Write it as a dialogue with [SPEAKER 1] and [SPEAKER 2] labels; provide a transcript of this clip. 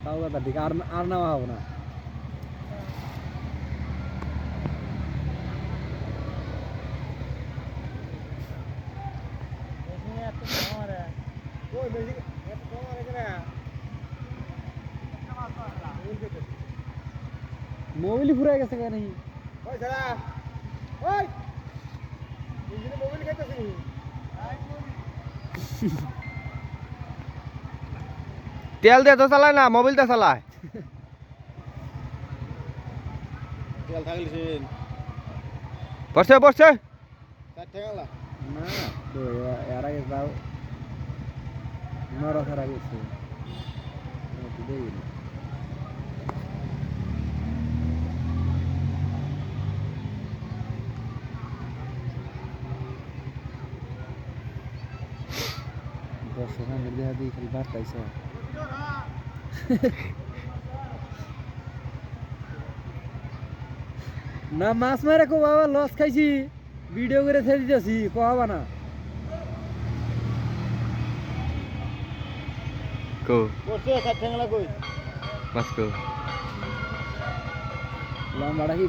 [SPEAKER 1] তাও কথা ঠিক আর আর নেওয়া হবে না মোবাইলই ফুরে গেছে কেন ওই সারা ওই ইঞ্জিনে মোবাইল খাইতেছিস
[SPEAKER 2] তেল দিয়ে তো চালায় না মোবাইল দিয়ে চালায়
[SPEAKER 1] তেল থাকলে
[SPEAKER 2] পড়ছে পড়ছে
[SPEAKER 1] না তো এর আগে যাও নরসার আগে দেখি না দর্শক আমি দেখা দিই খালি বার্তাইছ না মাছ মারে কো বাবা লস খাইছি ভিডিও করে ছেড়ে দিতেছি কহাবা না
[SPEAKER 2] কো
[SPEAKER 1] করছে সাত ঠ্যাংলা কই
[SPEAKER 2] মাছ কো
[SPEAKER 1] লম্বাটা কি